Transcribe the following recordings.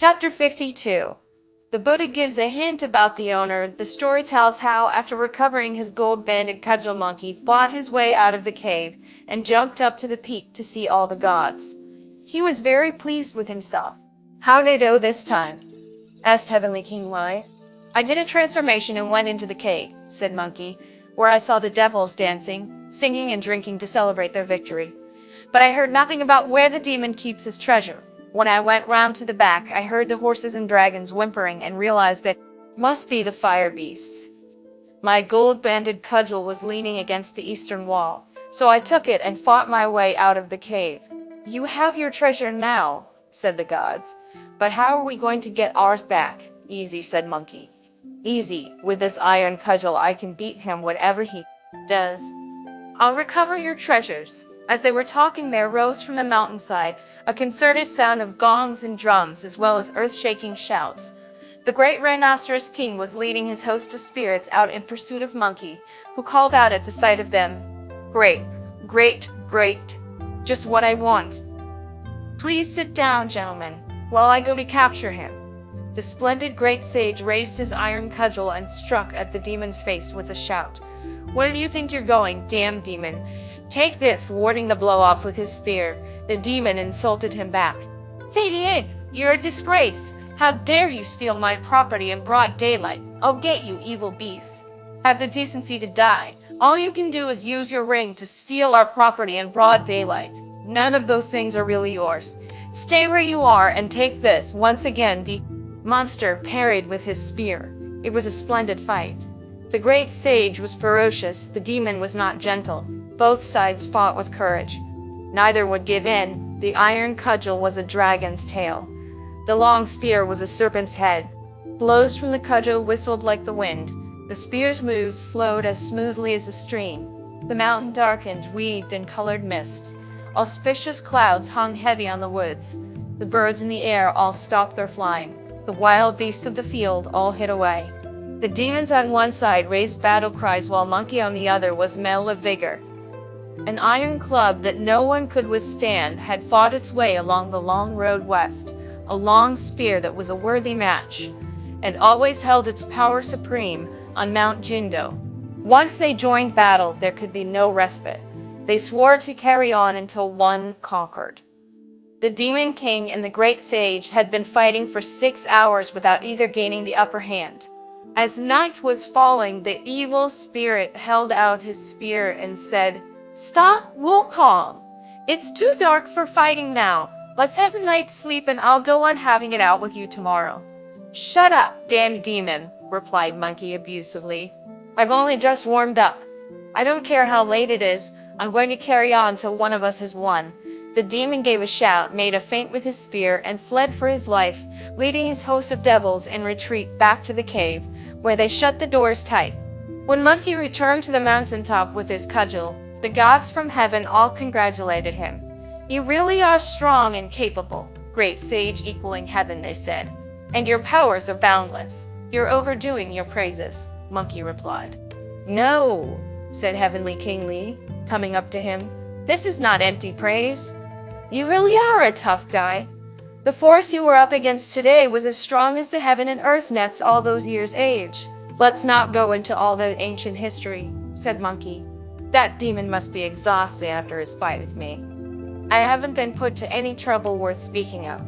Chapter 52. The Buddha gives a hint about the owner. The story tells how, after recovering his gold-banded cudgel, monkey fought his way out of the cave and jumped up to the peak to see all the gods. He was very pleased with himself. "How did I do this time?" asked Heavenly King Why. "I did a transformation and went into the cave," said Monkey, "where I saw the devils dancing, singing, and drinking to celebrate their victory. But I heard nothing about where the demon keeps his treasure. When I went round to the back, I heard the horses and dragons whimpering and realized that it must be the fire beasts. My gold-banded cudgel was leaning against the eastern wall, so I took it and fought my way out of the cave." "You have your treasure now," said the gods. "But how are we going to get ours back?" "Easy," said Monkey. "Easy. With this iron cudgel I can beat him whatever he does. I'll recover your treasures." As they were talking, there rose from the mountainside a concerted sound of gongs and drums, as well as earth-shaking shouts. The great rhinoceros king was leading his host of spirits out in pursuit of Monkey, who called out at the sight of them, "Great, great, great! Just what I want. Please sit down, gentlemen, while I go to capture him." The splendid great sage raised his iron cudgel and struck at the demon's face with a shout. "Where do you think you're going, damn demon? Take this," warding the blow off with his spear. The demon insulted him back. "Idiot, you're a disgrace. How dare you steal my property in broad daylight? I'll get you, evil beast. Have the decency to die. All you can do is use your ring to steal our property in broad daylight. None of those things are really yours. Stay where you are and take this." Once again, the monster parried with his spear. It was a splendid fight. The great sage was ferocious, the demon was not gentle. Both sides fought with courage. Neither would give in. The iron cudgel was a dragon's tail. The long spear was a serpent's head. Blows from the cudgel whistled like the wind. The spear's moves flowed as smoothly as a stream. The mountain darkened, wreathed in colored mists. Auspicious clouds hung heavy on the woods. The birds in the air all stopped their flying. The wild beasts of the field all hid away. The demons on one side raised battle cries, while Monkey on the other was mellow of vigor. An iron club that no one could withstand had fought its way along the long road west, a long spear that was a worthy match, and always held its power supreme on Mount Jindo. Once they joined battle, there could be no respite. They swore to carry on until one conquered. The Demon King and the Great Sage had been fighting for 6 hours without either gaining the upper hand. As night was falling, the evil spirit held out his spear and said, "Stop, Wukong. It's too dark for fighting now. Let's have a night's sleep and I'll go on having it out with you tomorrow." "Shut up, damn demon," replied Monkey abusively. "I've only just warmed up. I don't care how late it is. I'm going to carry on till one of us has won." The demon gave a shout, made a feint with his spear, and fled for his life, leading his host of devils in retreat back to the cave, where they shut the doors tight. When Monkey returned to the mountaintop with his cudgel, the gods from heaven all congratulated him. "You really are strong and capable, great sage equaling heaven," they said. "And your powers are boundless. You're overdoing your praises," Monkey replied. "No," said Heavenly King Li, coming up to him. "This is not empty praise. You really are a tough guy. The force you were up against today was as strong as the heaven and earth nets all those years' age." "Let's not go into all the ancient history," said Monkey. "That demon must be exhausted after his fight with me. I haven't been put to any trouble worth speaking of.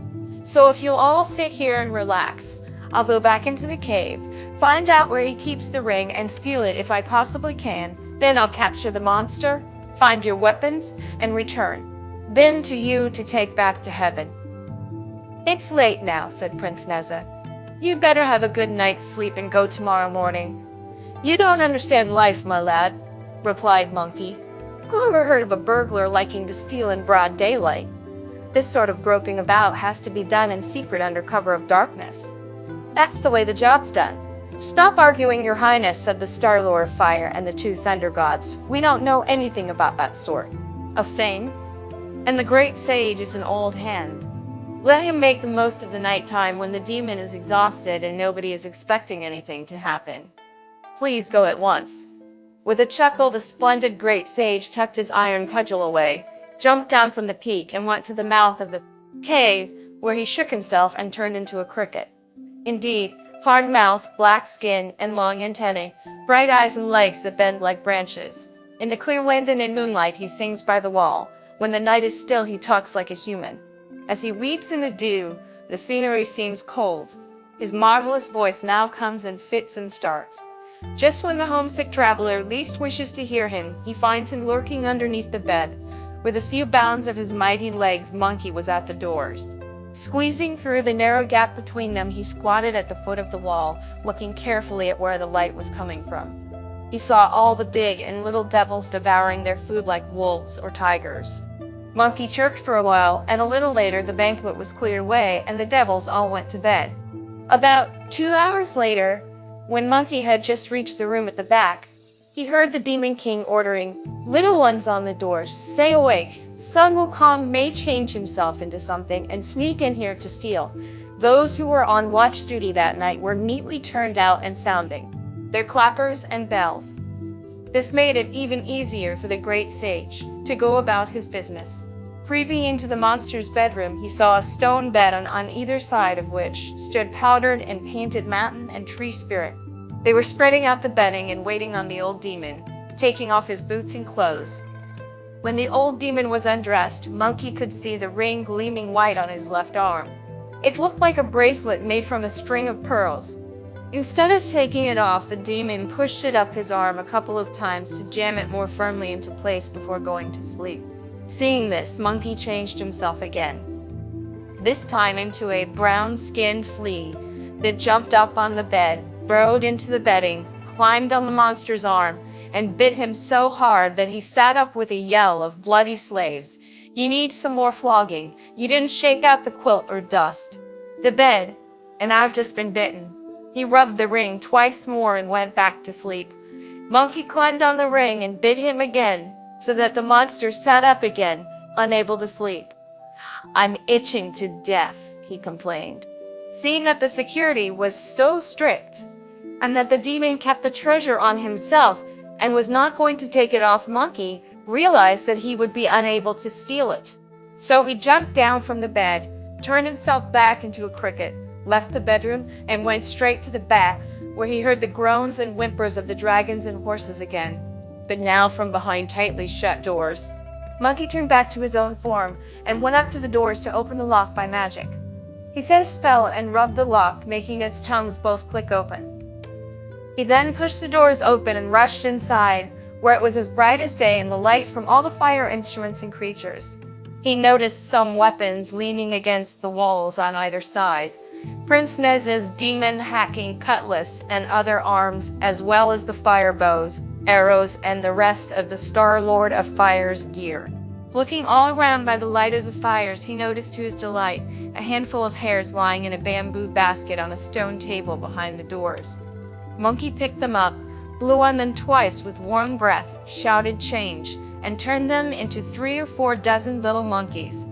So if you'll all sit here and relax, I'll go back into the cave, find out where he keeps the ring, and steal it if I possibly can. Then I'll capture the monster, find your weapons, and return. Then to you to take back to heaven." "It's late now," said Prince Neza. "You'd better have a good night's sleep and go tomorrow morning." "You don't understand life, my lad," replied Monkey. "Who ever heard of a burglar liking to steal in broad daylight? This sort of groping about has to be done in secret under cover of darkness. That's the way the job's done." "Stop arguing, your highness," said the Star Lord of Fire and the 2 thunder gods. "We don't know anything about that sort of thing. And the great sage is an old hand. Let him make the most of the night time when the demon is exhausted and nobody is expecting anything to happen. Please go at once." With a chuckle, the splendid great sage tucked his iron cudgel away, jumped down from the peak, and went to the mouth of the cave, where he shook himself and turned into a cricket. Indeed, hard mouth, black skin, and long antennae, bright eyes and legs that bend like branches. In the clear wind and in moonlight he sings by the wall. When the night is still he talks like a human. As he weeps in the dew, the scenery seems cold. His marvelous voice now comes in fits and starts. Just when the homesick traveler least wishes to hear him, he finds him lurking underneath the bed. With a few bounds of his mighty legs, Monkey was at the doors. Squeezing through the narrow gap between them, he squatted at the foot of the wall, looking carefully at where the light was coming from. He saw all the big and little devils devouring their food like wolves or tigers. Monkey chirped for a while, and a little later the banquet was cleared away and the devils all went to bed. About 2 hours later, when Monkey had just reached the room at the back, he heard the Demon King ordering, "Little ones on the doors, stay awake. Sun Wukong may change himself into something and sneak in here to steal." Those who were on watch duty that night were neatly turned out and sounding their clappers and bells. This made it even easier for the great sage to go about his business. Creeping into the monster's bedroom, he saw a stone bed on either side of which stood powdered and painted mountain and tree spirit. They were spreading out the bedding and waiting on the old demon, taking off his boots and clothes. When the old demon was undressed, Monkey could see the ring gleaming white on his left arm. It looked like a bracelet made from a string of pearls. Instead of taking it off, the demon pushed it up his arm a couple of times to jam it more firmly into place before going to sleep. Seeing this, Monkey changed himself again, this time into a brown-skinned flea that jumped up on the bed, burrowed into the bedding, climbed on the monster's arm, and bit him so hard that he sat up with a yell of bloody slaves. "You need some more flogging. You didn't shake out the quilt or dust the bed, and I've just been bitten." He rubbed the ring twice more and went back to sleep. Monkey climbed on the ring and bit him again, so that the monster sat up again, unable to sleep. "I'm itching to death," he complained. Seeing that the security was so strict, and that the demon kept the treasure on himself and was not going to take it off, Monkey realized that he would be unable to steal it. So he jumped down from the bed, turned himself back into a cricket, left the bedroom, and went straight to the back, where he heard the groans and whimpers of the dragons and horses again, but now from behind tightly shut doors. Monkey turned back to his own form and went up to the doors to open the lock by magic. He said a spell and rubbed the lock, making its tongues both click open. He then pushed the doors open and rushed inside, where it was as bright as day in the light from all the fire instruments and creatures. He noticed some weapons leaning against the walls on either side. Prince Nez's demon-hacking cutlass and other arms, as well as the fire bows, arrows, and the rest of the Star Lord of Fire's gear. Looking all around by the light of the fires, he noticed to his delight a handful of hairs lying in a bamboo basket on a stone table behind the doors. Monkey picked them up, blew on them twice with warm breath, shouted change, and turned them into 3 or 4 dozen little monkeys.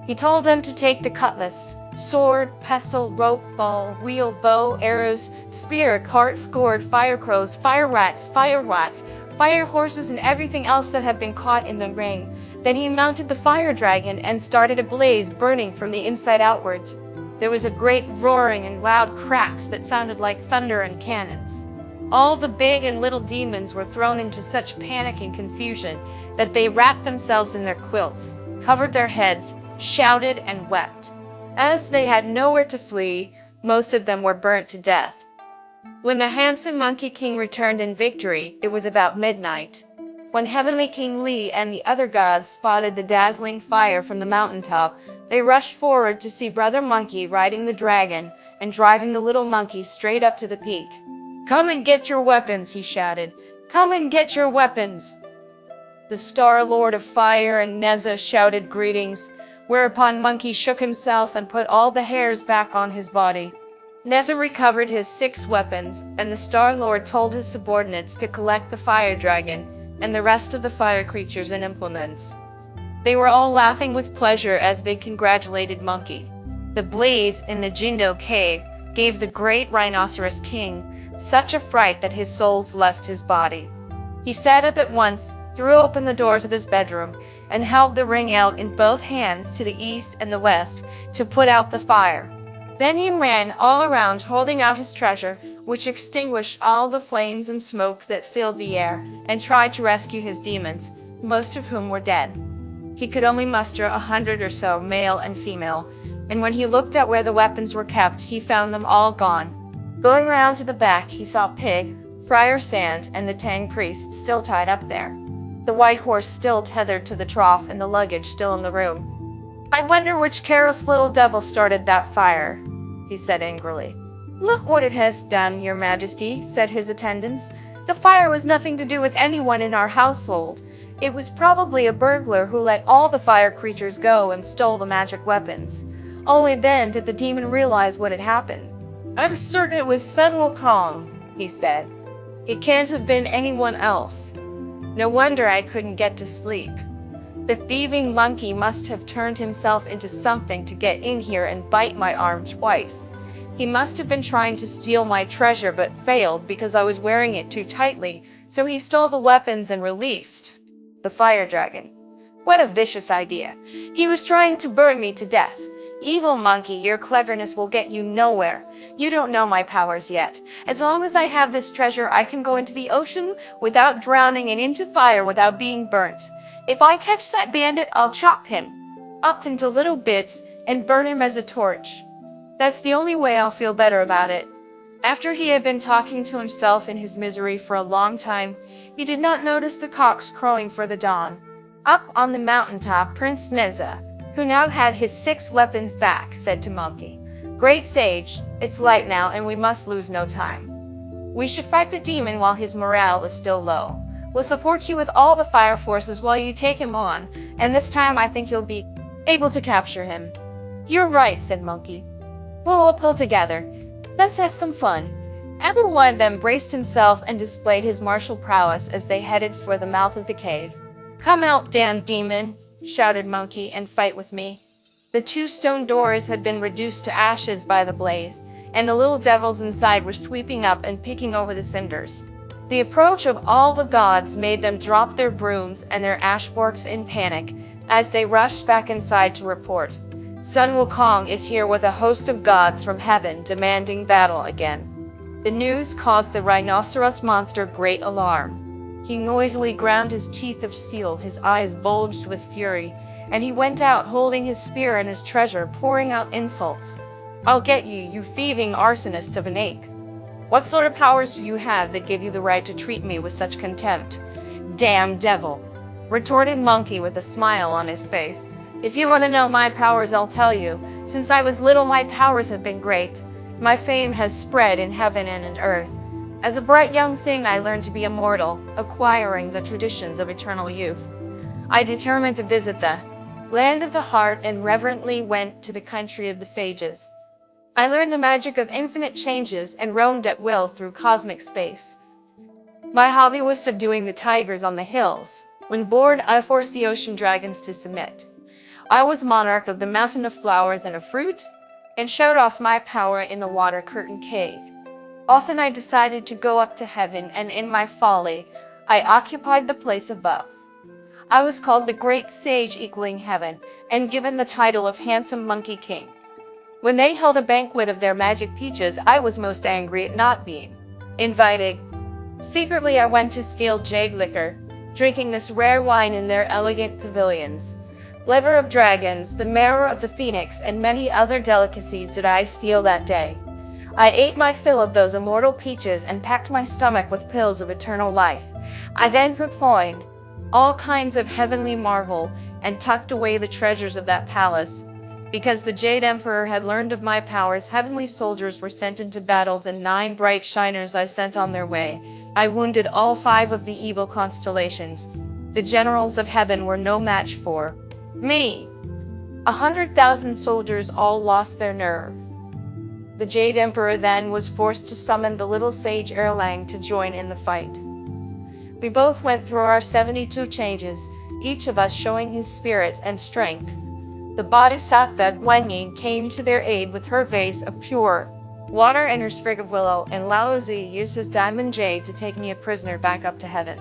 He told them to take the cutlass, sword, pestle, rope, ball, wheel, bow, arrows, spear, cart, gourd, fire crows, fire rats, fire horses, and everything else that had been caught in the ring. Then he mounted the fire dragon and started a blaze burning from the inside outwards. There was a great roaring and loud cracks that sounded like thunder and cannons. All the big and little demons were thrown into such panic and confusion that they wrapped themselves in their quilts, covered their heads, shouted, and wept. As they had nowhere to flee, most of them were burnt to death. When the handsome Monkey King returned in victory, it was about midnight. When Heavenly King Li and the other gods spotted the dazzling fire from the mountaintop, they rushed forward to see Brother Monkey riding the dragon and driving the little monkeys straight up to the peak. "Come and get your weapons," he shouted. "Come and get your weapons." The Star Lord of Fire and Neza shouted greetings, whereupon Monkey shook himself and put all the hairs back on his body. Neza recovered his 6 weapons, and the Star Lord told his subordinates to collect the fire dragon and the rest of the fire creatures and implements. They were all laughing with pleasure as they congratulated Monkey. The blaze in the Jindo cave gave the great Rhinoceros King such a fright that his souls left his body. He sat up at once, threw open the doors of his bedroom, and held the ring out in both hands to the east and the west to put out the fire. Then he ran all around holding out his treasure, which extinguished all the flames and smoke that filled the air, and tried to rescue his demons, most of whom were dead. He could only muster 100 or so, male and female, and when he looked at where the weapons were kept, he found them all gone. Going round to the back, he saw Pig, Friar Sand, and the Tang priest still tied up there. The white horse still tethered to the trough, and the luggage still in the room. "I wonder which careless little devil started that fire," he said angrily. "Look what it has done, your majesty," said his attendants. "The fire was nothing to do with anyone in our household. It was probably a burglar who let all the fire creatures go and stole the magic weapons. Only then did the demon realize what had happened." "I'm certain it was Sun Wukong," he said. "It can't have been anyone else. No wonder I couldn't get to sleep. The thieving monkey must have turned himself into something to get in here and bite my arm twice. He must have been trying to steal my treasure but failed because I was wearing it too tightly, so he stole the weapons and released the fire dragon. What a vicious idea. He was trying to burn me to death. Evil monkey, your cleverness will get you nowhere. You don't know my powers yet. As long as I have this treasure, I can go into the ocean without drowning and into fire without being burnt. If I catch that bandit, I'll chop him up into little bits and burn him as a torch. That's the only way I'll feel better about it." After he had been talking to himself in his misery for a long time, he did not notice the cocks crowing for the dawn. Up on the mountaintop, Prince Neza, who now had his 6 weapons back, said to Monkey, "Great sage, it's light now and we must lose no time. We should fight the demon while his morale is still low. We'll support you with all the fire forces while you take him on, and this time I think you'll be able to capture him." "You're right," said Monkey. "We'll all pull together. Let's have some fun." Every one of them braced himself and displayed his martial prowess as they headed for the mouth of the cave. "Come out, damn demon," shouted Monkey, "and fight with me." The 2 stone doors had been reduced to ashes by the blaze, and the little devils inside were sweeping up and picking over the cinders. The approach of all the gods made them drop their brooms and their ash forks in panic as they rushed back inside to report. "Sun Wukong is here with a host of gods from heaven demanding battle again." The news caused the rhinoceros monster great alarm. He noisily ground his teeth of steel, his eyes bulged with fury, and he went out holding his spear and his treasure, pouring out insults. "I'll get you, you thieving arsonist of an ape. What sort of powers do you have that give you the right to treat me with such contempt?" "Damn devil," retorted Monkey with a smile on his face. "If you want to know my powers, I'll tell you. Since I was little, my powers have been great. My fame has spread in heaven and in earth. As a bright young thing, I learned to be immortal, acquiring the traditions of eternal youth. I determined to visit the land of the heart and reverently went to the country of the sages. I learned the magic of infinite changes and roamed at will through cosmic space. My hobby was subduing the tigers on the hills. When bored, I forced the ocean dragons to submit. I was monarch of the mountain of flowers and of fruit, and showed off my power in the water-curtained cave. Often I decided to go up to heaven, and in my folly, I occupied the place above. I was called the Great Sage equaling heaven, and given the title of Handsome Monkey King. When they held a banquet of their magic peaches, I was most angry at not being invited. Secretly, I went to steal jade liquor, drinking this rare wine in their elegant pavilions. Liver of dragons, the marrow of the phoenix, and many other delicacies did I steal that day. I ate my fill of those immortal peaches and packed my stomach with pills of eternal life. I then proclaimed all kinds of heavenly marvel and tucked away the treasures of that palace. Because the Jade Emperor had learned of my powers, heavenly soldiers were sent into battle. The 9 bright shiners I sent on their way. I wounded all 5 of the evil constellations. The generals of heaven were no match for me. 100,000 soldiers all lost their nerve. The Jade Emperor then was forced to summon the little sage Erlang to join in the fight. We both went through our 72 changes, each of us showing his spirit and strength. The Bodhisattva Guanyin came to their aid with her vase of pure water and her sprig of willow, and Lao Zi used his diamond jade to take me a prisoner back up to heaven.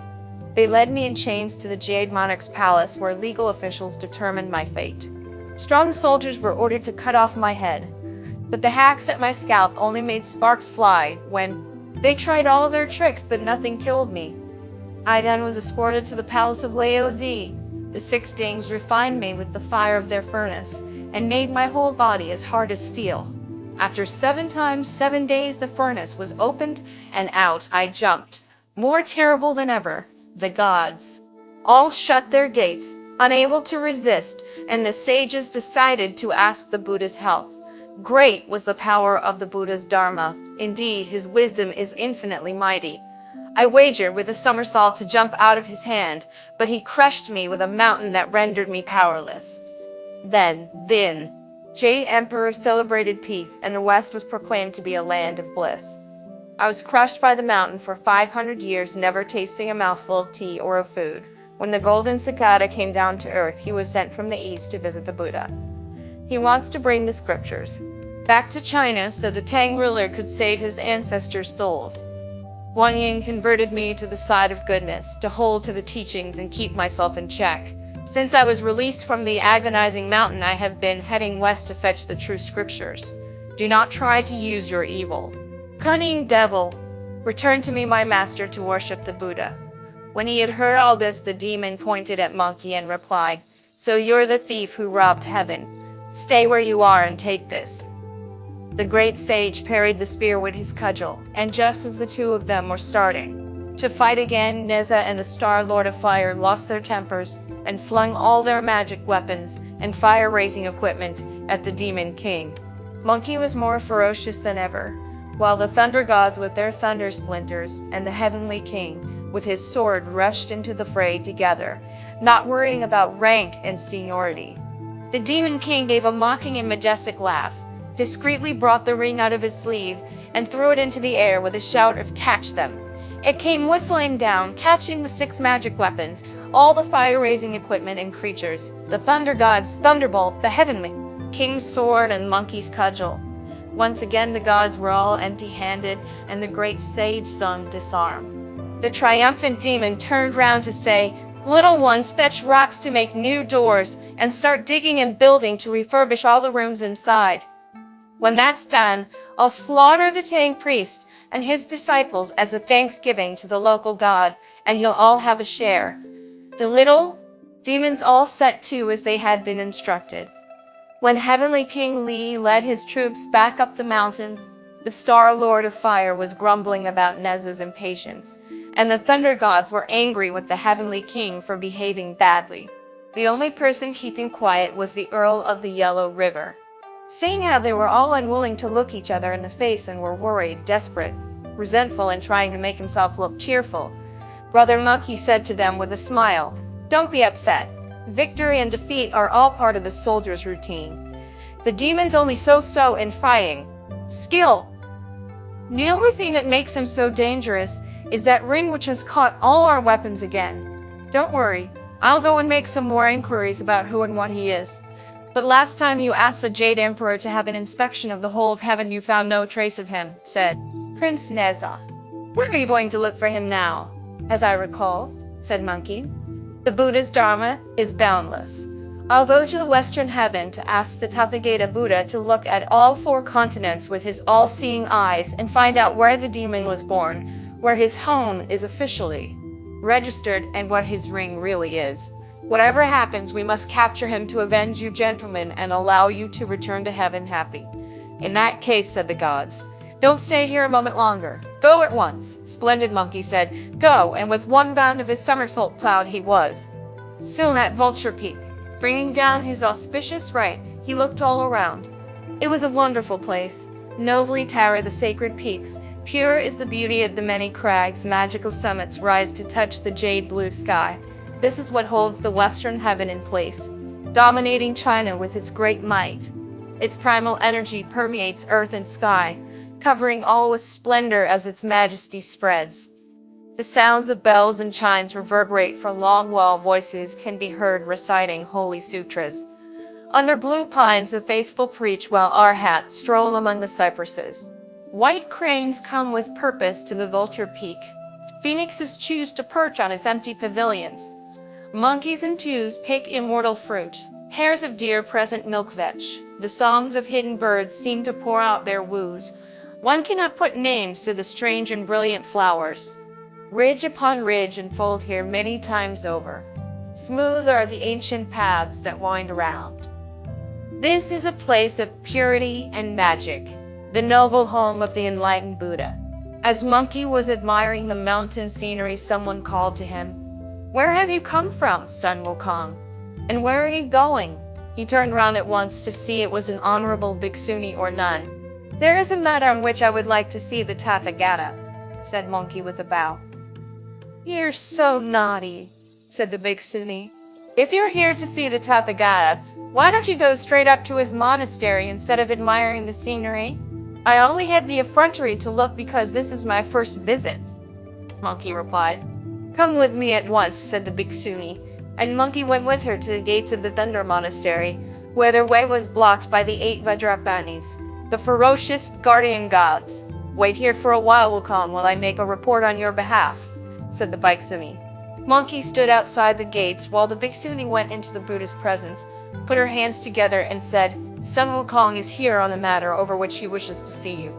They led me in chains to the Jade Monarch's palace, where legal officials determined my fate. Strong soldiers were ordered to cut off my head, but the hacks at my scalp only made sparks fly. When they tried all of their tricks, but nothing killed me. I then was escorted to the palace of Laozi. The 6 Dings refined me with the fire of their furnace, and made my whole body as hard as steel. After 7 times 7 days the furnace was opened, and out I jumped, more terrible than ever. The gods all shut their gates, unable to resist, and the sages decided to ask the Buddha's help. Great was the power of the Buddha's Dharma. Indeed, his wisdom is infinitely mighty. I wagered with a somersault to jump out of his hand, but he crushed me with a mountain that rendered me powerless. Then, Jade Emperor celebrated peace, and the West was proclaimed to be a land of bliss. I was crushed by the mountain for 500 years, never tasting a mouthful of tea or of food. When the golden cicada came down to earth, he was sent from the east to visit the Buddha. He wants to bring the scriptures back to China so the Tang ruler could save his ancestors' souls. Wang Ying converted me to the side of goodness, to hold to the teachings and keep myself in check. Since I was released from the agonizing mountain, I have been heading west to fetch the true scriptures. Do not try to use your evil. Cunning devil, return to me, my master, to worship the Buddha. When he had heard all this, the demon pointed at Monkey and replied, "So you're the thief who robbed heaven. Stay where you are and take this." The great sage parried the spear with his cudgel, and just as the two of them were starting to fight again, Neza and the Star Lord of Fire lost their tempers and flung all their magic weapons and fire-raising equipment at the Demon King. Monkey was more ferocious than ever, while the Thunder Gods with their thunder splinters and the Heavenly King with his sword rushed into the fray together, not worrying about rank and seniority. The Demon King gave a mocking and majestic laugh, discreetly brought the ring out of his sleeve, and threw it into the air with a shout of "Catch them!" It came whistling down, catching the 6 magic weapons, all the fire-raising equipment and creatures, the Thunder God's thunderbolt, the Heavenly King's sword, and Monkey's cudgel. Once again the gods were all empty-handed, and the great sage sung "Disarm." The triumphant demon turned round to say, "Little ones, fetch rocks to make new doors, and start digging and building to refurbish all the rooms inside. When that's done, I'll slaughter the Tang priest and his disciples as a thanksgiving to the local god, and you'll all have a share." The little demons all set to as they had been instructed. When Heavenly King Li led his troops back up the mountain, the Star Lord of Fire was grumbling about Neza's impatience, and the Thunder Gods were angry with the Heavenly King for behaving badly. The only person keeping quiet was the Earl of the Yellow River. Seeing how they were all unwilling to look each other in the face and were worried, desperate, resentful, and trying to make himself look cheerful, Brother Monkey said to them with a smile, "Don't be upset. Victory and defeat are all part of the soldier's routine. The demons only so-so in fighting. Skill. The only thing that makes him so dangerous is that ring which has caught all our weapons again. Don't worry, I'll go and make some more inquiries about who and what he is. But last time you asked the Jade Emperor to have an inspection of the whole of heaven, you found no trace of him," said Prince Neza. "Where are you going to look for him now?" "As I recall," said Monkey, "the Buddha's Dharma is boundless. I'll go to the Western Heaven to ask the Tathagata Buddha to look at all 4 continents with his all-seeing eyes and find out where the demon was born, where his home is officially registered, and what his ring really is. Whatever happens, we must capture him to avenge you gentlemen and allow you to return to heaven happy." "In that case," said the gods, "don't stay here a moment longer. Go at once." Splendid Monkey said, "Go," and with one bound of his somersault cloud he was soon at Vulture Peak. Bringing down his auspicious right, he looked all around. It was a wonderful place. Nobly tower the sacred peaks. Pure is the beauty of the many crags. Magical summits rise to touch the jade blue sky. This is what holds the Western Heaven in place, dominating China with its great might. Its primal energy permeates earth and sky, covering all with splendor as its majesty spreads. The sounds of bells and chimes reverberate for long while voices can be heard reciting holy sutras. Under blue pines the faithful preach while arhats stroll among the cypresses. White cranes come with purpose to the Vulture Peak, Phoenixes choose to perch on its empty pavilions. Monkeys and twos pick immortal fruit. Hairs of deer present milk vetch. The songs of hidden birds seem to pour out their woos. One cannot put names to the strange and brilliant flowers. Ridge upon ridge unfold here many times over. Smooth are the ancient paths that wind around. This is a place of purity and magic, the noble home of the enlightened Buddha. As Monkey was admiring the mountain scenery, someone called to him, "Where have you come from, Sun Wukong? And where are you going?" He turned round at once to see it was an honorable bhikkhuni or nun. "There is a matter on which I would like to see the Tathagata," said Monkey with a bow. "You're so naughty," said the bhikkhuni. "If you're here to see the Tathagata, why don't you go straight up to his monastery instead of admiring the scenery? I only had the effrontery to look because this is my first visit," Monkey replied. "Come with me at once," said the bhikkhuni, and Monkey went with her to the gates of the Thunder Monastery, where their way was blocked by the 8 Vajrapanis, the ferocious guardian gods. "Wait here for a while, Wukong, while I make a report on your behalf," said the bhikkhuni. Monkey stood outside the gates while the bhikkhuni went into the Buddha's presence, put her hands together and said, "Sun Wukong is here on a matter over which he wishes to see you."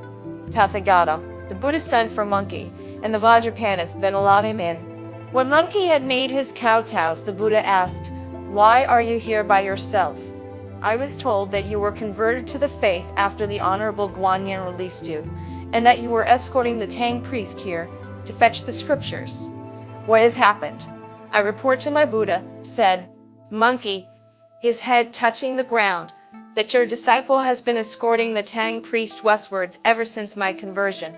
Tathagata, the Buddha sent for Monkey, and the Vajrapanis then allowed him in. When Monkey had made his kowtows, the Buddha asked, "Why are you here by yourself? I was told that you were converted to the faith after the Honorable Guanyin released you, and that you were escorting the Tang priest here to fetch the scriptures. What has happened?" "I report to my Buddha," said Monkey, his head touching the ground, "that your disciple has been escorting the Tang priest westwards ever since my conversion.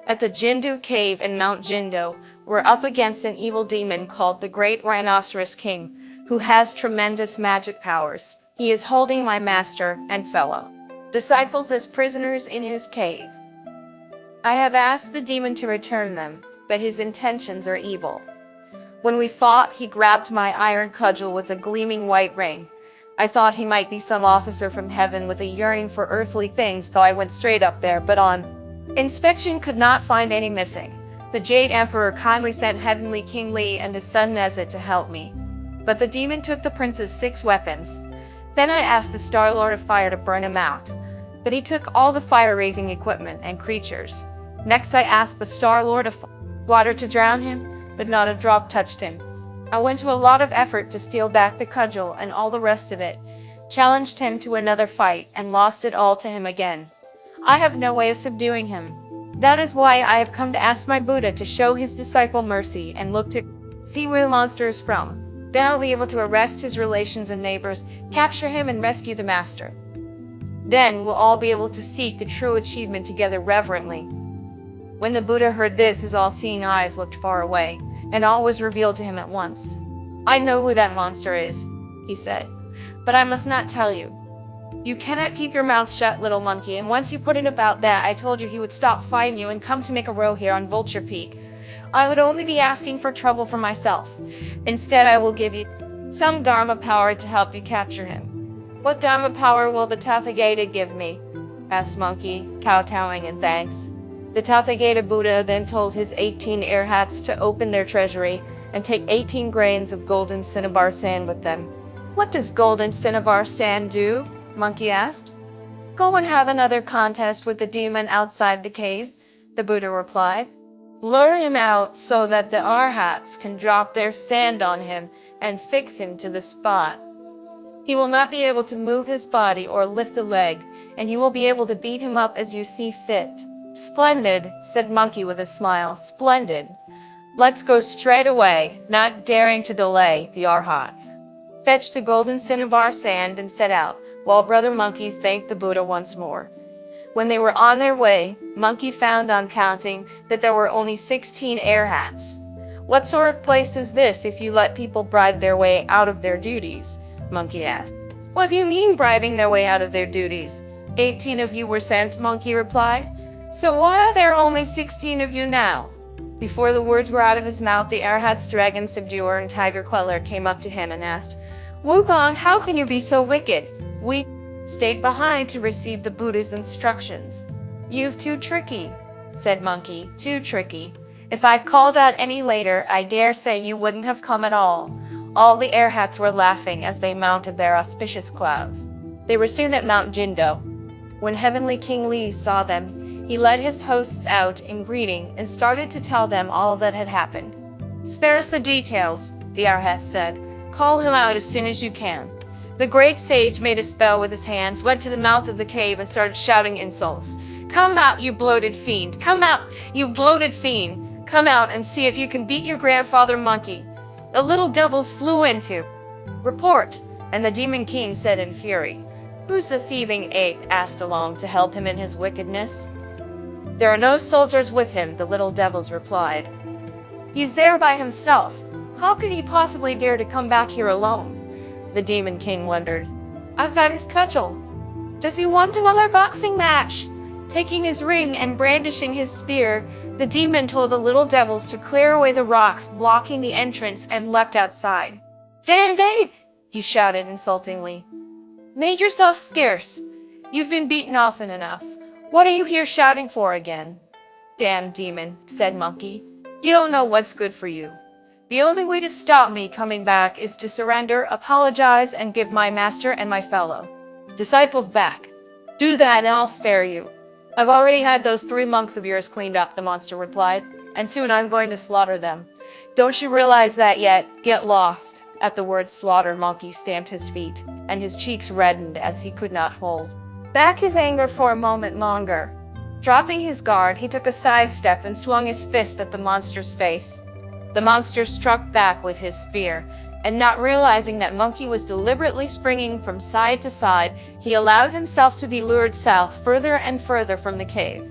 At the Jindu cave in Mount Jindo, we're up against an evil demon called the Great Rhinoceros King, who has tremendous magic powers. He is holding my master and fellow disciples as prisoners in his cave. I have asked the demon to return them, but his intentions are evil. When we fought, he grabbed my iron cudgel with a gleaming white ring. I thought he might be some officer from heaven with a yearning for earthly things, so I went straight up there, but on inspection could not find any missing. The Jade Emperor kindly sent Heavenly King Li and his son Nezha to help me, but the demon took the prince's 6 weapons. Then I asked the Star Lord of Fire to burn him out, but he took all the fire-raising equipment and creatures. Next I asked the Star Lord of Water to drown him, but not a drop touched him. I went to a lot of effort to steal back the cudgel and all the rest of it, challenged him to another fight, and lost it all to him again. I have no way of subduing him. That is why I have come to ask my Buddha to show his disciple mercy and look to see where the monster is from. Then I'll be able to arrest his relations and neighbors, capture him, and rescue the master. Then we'll all be able to seek the true achievement together reverently." When the Buddha heard this, his all-seeing eyes looked far away, and all was revealed to him at once. "I know who that monster is," he said, "but I must not tell you. You cannot keep your mouth shut, little monkey, and once you put it about that, I told you he would stop fighting you and come to make a row here on Vulture Peak. I would only be asking for trouble for myself. Instead, I will give you some Dharma power to help you capture him." "What Dharma power will the Tathagata give me?" asked Monkey, kowtowing in thanks. The Tathagata Buddha then told his 18 arhats to open their treasury and take 18 grains of golden cinnabar sand with them. "What does golden cinnabar sand do?" Monkey asked. "Go and have another contest with the demon outside the cave," the Buddha replied. "Lure him out so that the arhats can drop their sand on him and fix him to the spot. He will not be able to move his body or lift a leg, and you will be able to beat him up as you see fit." "Splendid," said Monkey with a smile. "Splendid. Let's go straight away," not daring to delay. The arhats fetched the golden cinnabar sand and set out, while Brother Monkey thanked the Buddha once more. When they were on their way, Monkey found on counting that there were only 16 arhats. "What sort of place is this if you let people bribe their way out of their duties?" Monkey asked. "What do you mean bribing their way out of their duties? 18 of you were sent," Monkey replied. "So why are there only 16 of you now?" Before the words were out of his mouth, the arhat's dragon subduer and tiger queller came up to him and asked, "Wukong, how can you be so wicked? We stayed behind to receive the Buddha's instructions." "You've too tricky," said Monkey. "Too tricky. If I'd called out any later, I dare say you wouldn't have come at all. All the airhats were laughing as they mounted their auspicious clouds. They were soon at Mount Jindo. When Heavenly King Li saw them, he led his hosts out in greeting and started to tell them all that had happened. "Spare us the details," the airhat said. "Call him out as soon as you can." The great sage made a spell with his hands, went to the mouth of the cave, and started shouting insults. "Come out, you bloated fiend! Come out, you bloated fiend! Come out and see if you can beat your grandfather monkey." The little devils flew into report, and the Demon King said in fury, "Who's the thieving ape?" asked along to help him in his wickedness. "There are no soldiers with him," the little devils replied. "He's there by himself. How could he possibly dare to come back here alone?" The Demon King wondered. "I've got his cudgel. Does he want another boxing match?" Taking his ring and brandishing his spear, the demon told the little devils to clear away the rocks blocking the entrance and leapt outside. "Damn ape!" he shouted insultingly. "Made yourself scarce. You've been beaten often enough. What are you here shouting for again?" "Damn demon," said Monkey. "You don't know what's good for you. The only way to stop me coming back is to surrender, apologize, and give my master and my fellow disciples back. Do that and I'll spare you." "I've already had those 3 monks of yours cleaned up," the monster replied, "and soon I'm going to slaughter them. Don't you realize that yet? Get lost." At the word slaughter, Monkey stamped his feet, and his cheeks reddened as he could not hold back his anger for a moment longer. Dropping his guard, he took a sidestep and swung his fist at the monster's face. The monster struck back with his spear, and not realizing that Monkey was deliberately springing from side to side, he allowed himself to be lured south further and further from the cave.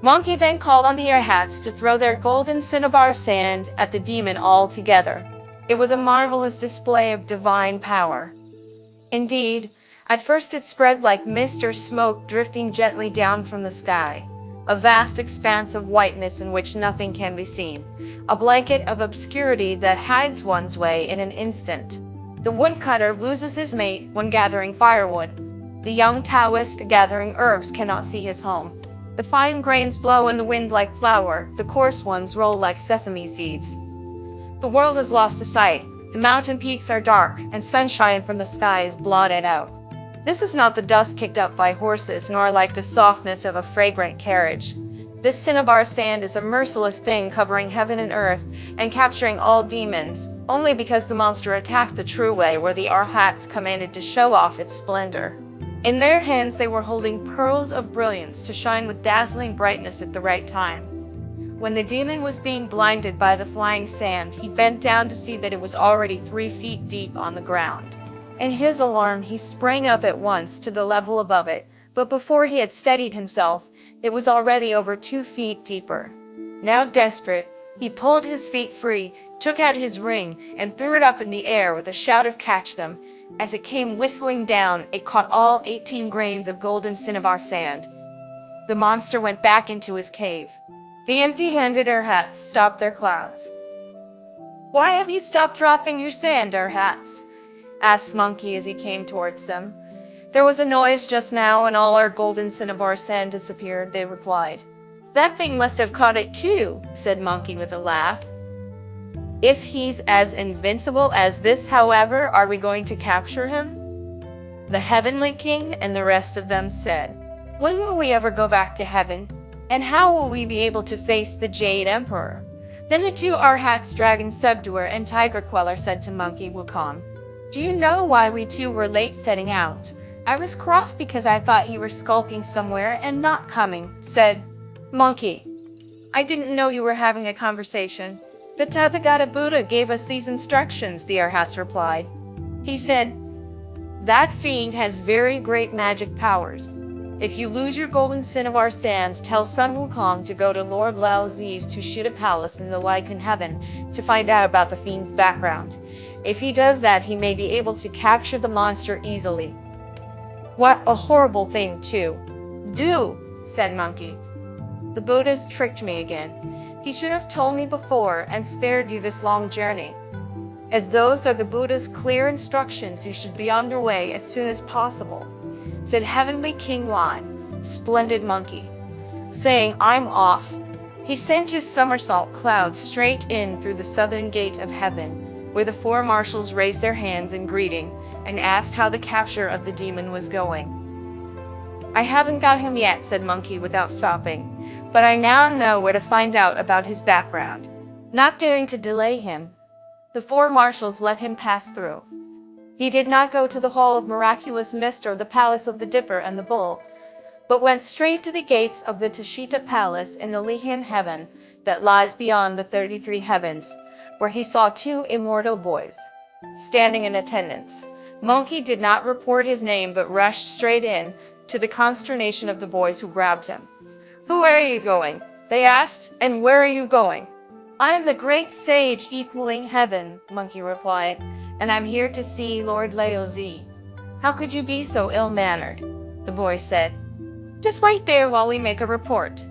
Monkey then called on the airhats to throw their golden cinnabar sand at the demon all together. It was a marvelous display of divine power. Indeed, at first it spread like mist or smoke drifting gently down from the sky, a vast expanse of whiteness in which nothing can be seen, a blanket of obscurity that hides one's way in an instant. The woodcutter loses his mate when gathering firewood. The young Taoist gathering herbs cannot see his home. The fine grains blow in the wind like flour, the coarse ones roll like sesame seeds. The world is lost to sight, the mountain peaks are dark, and sunshine from the sky is blotted out. This is not the dust kicked up by horses, nor like the softness of a fragrant carriage. This cinnabar sand is a merciless thing covering heaven and earth, and capturing all demons, only because the monster attacked the true way where the Arhats commanded to show off its splendor. In their hands they were holding pearls of brilliance to shine with dazzling brightness at the right time. When the demon was being blinded by the flying sand, he bent down to see that it was already 3 feet deep on the ground. In his alarm, he sprang up at once to the level above it, but before he had steadied himself, it was already over 2 feet deeper. Now desperate, he pulled his feet free, took out his ring, and threw it up in the air with a shout of "Catch them!" As it came whistling down, it caught all 18 grains of golden cinnabar sand. The monster went back into his cave. The empty-handed Arhats stopped their clouds. "Why have you stopped dropping your sand, Arhats?" asked Monkey as he came towards them. "There was a noise just now and all our golden cinnabar sand disappeared," they replied. "That thing must have caught it too," said Monkey with a laugh. "If he's as invincible as this, however, are we going to capture him?" The Heavenly King and the rest of them said. "When will we ever go back to heaven? And how will we be able to face the Jade Emperor?" Then the 2 Arhats, Dragon Subduer and Tiger Queller, said to Monkey Wukong, "Do you know why we 2 were late setting out?" "I was cross because I thought you were skulking somewhere and not coming," said Monkey. "I didn't know you were having a conversation. The Tathagata Buddha gave us these instructions," the Arhats replied. He said, "That fiend has very great magic powers. If you lose your golden cinnabar sand, tell Sun Wukong to go to Lord Lao Zi's Tushita Palace in the Lycan Heaven to find out about the fiend's background. If he does that, he may be able to capture the monster easily." "What a horrible thing to do," said Monkey. "The Buddha's tricked me again. He should have told me before and spared you this long journey. As those are the Buddha's clear instructions, you should be on your way as soon as possible," said Heavenly King Lime, splendid Monkey, saying, "I'm off." He sent his somersault cloud straight in through the southern gate of heaven, where the four marshals raised their hands in greeting and asked how the capture of the demon was going. "I haven't got him yet," said Monkey without stopping, "but I now know where to find out about his background." Not daring to delay him, the four marshals let him pass through. He did not go to the Hall of Miraculous Mist or the Palace of the Dipper and the Bull, but went straight to the gates of the Tashita Palace in the Lehian heaven that lies beyond the 33 heavens, where he saw two immortal boys standing in attendance. Monkey did not report his name but rushed straight in, to the consternation of the boys who grabbed him. "Who are you going?" they asked, "and where are you going?" "I am the great sage equaling heaven," Monkey replied, "and I'm here to see Lord Laozi." "How could you be so ill-mannered?" the boy said. "Just wait there while we make a report."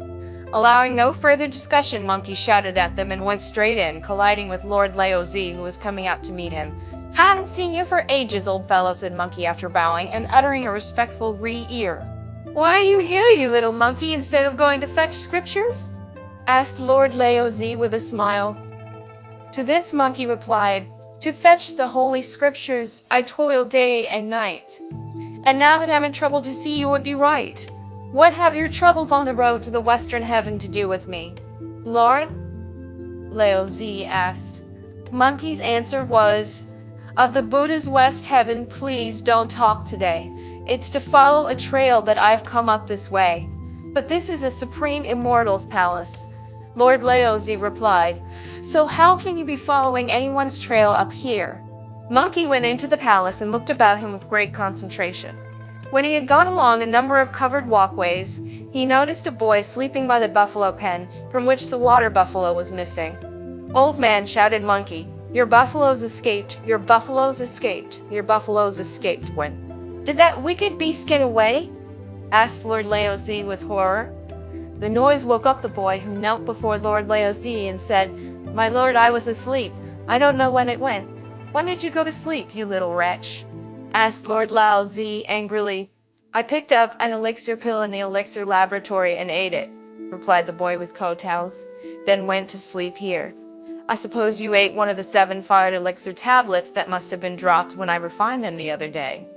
Allowing no further discussion, Monkey shouted at them and went straight in, colliding with Lord Laozi, who was coming up to meet him. "Haven't seen you for ages, old fellow," said Monkey after bowing and uttering a respectful re-ear. "Why are you here, you little monkey, instead of going to fetch scriptures?" asked Lord Laozi with a smile. To this Monkey replied, "To fetch the holy scriptures, I toil day and night. And now that I'm in trouble, to see you would be right. What have your troubles on the road to the western heaven to do with me, Lord?" Laozi asked. Monkey's answer was, "Of the Buddha's west heaven, please don't talk today. It's to follow a trail that I've come up this way. But this is a supreme immortal's palace." Lord Laozi replied, "So how can you be following anyone's trail up here?" Monkey went into the palace and looked about him with great concentration. When he had gone along a number of covered walkways, he noticed a boy sleeping by the buffalo pen, from which the water buffalo was missing. "Old man," shouted Monkey, "your buffaloes escaped, your buffaloes escaped, your buffaloes escaped." "When did that wicked beast get away?" asked Lord Laozi with horror. The noise woke up the boy, who knelt before Lord Laozi and said, "My lord, I was asleep. I don't know when it went." "When did you go to sleep, you little wretch?" asked Lord Laozi angrily. "I picked up an elixir pill in the elixir laboratory and ate it," replied the boy with kowtows, "then went to sleep here. I suppose you ate one of the 7 fired elixir tablets that must have been dropped when I refined them the other day."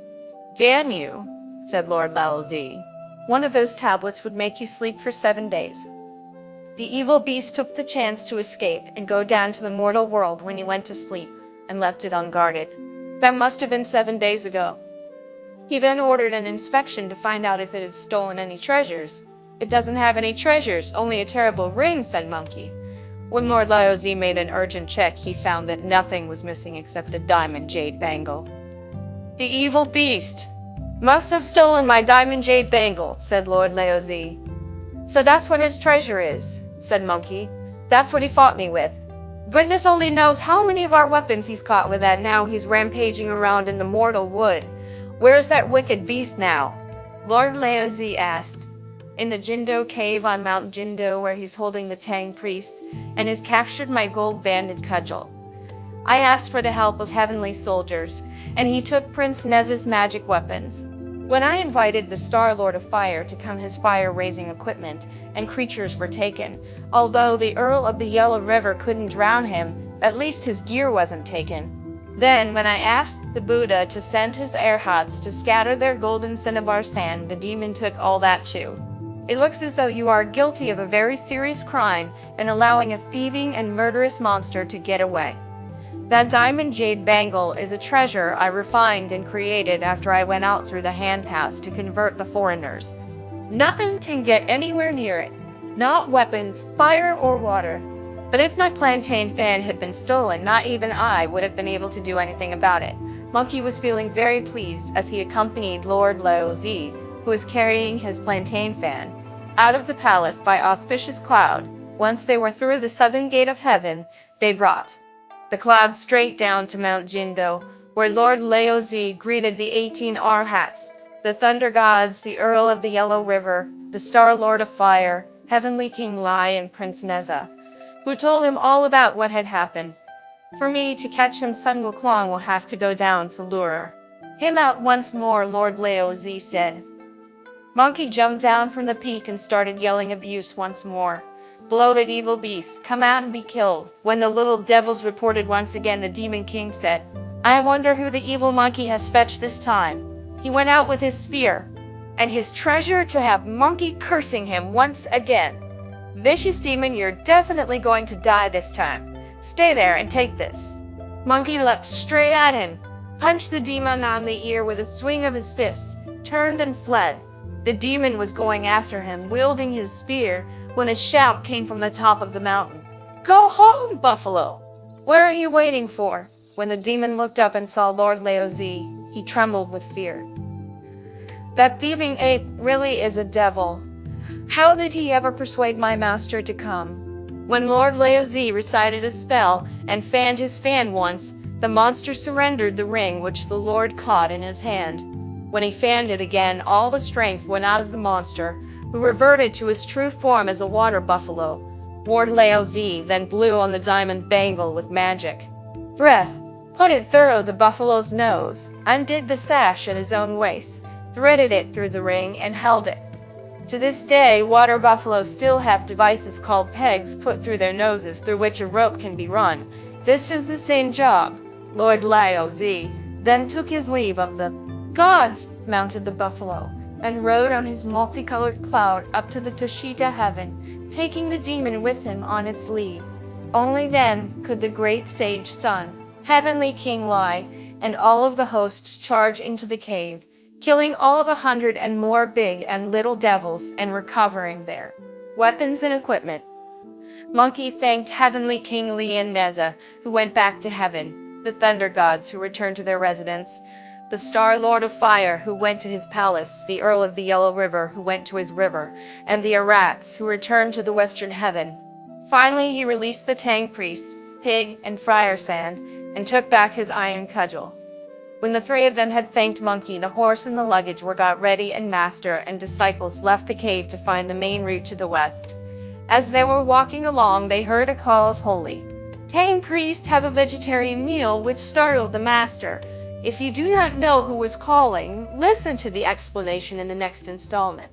"Damn you," said Lord Laozi. "One of those tablets would make you sleep for 7 days." The evil beast took the chance to escape and go down to the mortal world when he went to sleep, and left it unguarded. That must have been 7 days ago. He then ordered an inspection to find out if it had stolen any treasures. "It doesn't have any treasures, only a terrible ring," said Monkey. When Lord Laozi made an urgent check, he found that nothing was missing except a diamond jade bangle. "The evil beast must have stolen my diamond jade bangle," said Lord Laozi. "So that's what his treasure is," said Monkey. "That's what he fought me with. Goodness only knows how many of our weapons he's caught with that. Now he's rampaging around in the mortal wood. Where is that wicked beast now?" Lord Laozi asked. "In the Jindo cave on Mount Jindo, where he's holding the Tang priest, and has captured my gold-banded cudgel. I asked for the help of heavenly soldiers, and he took Prince Nez's magic weapons. When I invited the Star Lord of Fire to come, his fire-raising equipment and creatures were taken. Although the Earl of the Yellow River couldn't drown him, at least his gear wasn't taken. Then, when I asked the Buddha to send his arhats to scatter their golden cinnabar sand, the demon took all that too. It looks as though you are guilty of a very serious crime in allowing a thieving and murderous monster to get away. That diamond jade bangle is a treasure I refined and created after I went out through the hand pass to convert the foreigners. Nothing can get anywhere near it. Not weapons, fire, or water. But if my plantain fan had been stolen, not even I would have been able to do anything about it." Monkey was feeling very pleased as he accompanied Lord Laozi, who was carrying his plantain fan, out of the palace by auspicious cloud. Once they were through the southern gate of heaven, they brought the cloud straight down to Mount Jindo, where Lord Laozi greeted the 18 arhats, the thunder gods, the Earl of the Yellow River, the Star Lord of Fire, Heavenly King Lai, and Prince Neza, who told him all about what had happened. "For me to catch him, Sun Wukong will have to go down to lure him out once more," Lord Laozi said. Monkey jumped down from the peak and started yelling abuse once more. bloated evil beasts, come out and be killed." When the little devils reported once again, the Demon King said, "I wonder who the evil monkey has fetched this time." He went out with his spear and his treasure to have Monkey cursing him once again. "Vicious demon, you're definitely going to die this time. Stay there and take this." Monkey leapt straight at him, punched the demon on the ear with a swing of his fist, turned and fled. The demon was going after him, wielding his spear, when a shout came from the top of the mountain. "Go home, Buffalo! What are you waiting for?" When the demon looked up and saw Lord Laozi, he trembled with fear. "That thieving ape really is a devil. How did he ever persuade my master to come?" When Lord Laozi recited a spell and fanned his fan once, the monster surrendered the ring which the Lord caught in his hand. When he fanned it again, all the strength went out of the monster, who reverted to his true form as a water buffalo. Lord Laozi then blew on the diamond bangle with magic breath, put it through the buffalo's nose, undid the sash at his own waist, threaded it through the ring, and held it. To this day, water buffaloes still have devices called pegs put through their noses through which a rope can be run. This is the same job. Lord Laozi then took his leave of the gods, mounted the buffalo, and rode on his multicolored cloud up to the Tushita heaven, taking the demon with him on its lead. Only then could the great sage sun, heavenly King Lai, and all of the hosts charge into the cave, killing all of 100 and more big and little devils and recovering their weapons and equipment. Monkey thanked heavenly King Li and Neza, who went back to heaven, the thunder gods who returned to their residence, the Star Lord of Fire who went to his palace, the Earl of the Yellow River who went to his river, and the Arats who returned to the western heaven. Finally he released the Tang priest, Pig, and Friar Sand, and took back his iron cudgel. When the three of them had thanked Monkey, the horse and the luggage were got ready, and master and disciples left the cave to find the main route to the west. As they were walking along, they heard a call of "Holy Tang priest, have a vegetarian meal," which startled the master. If you do not know who was calling, listen to the explanation in the next installment.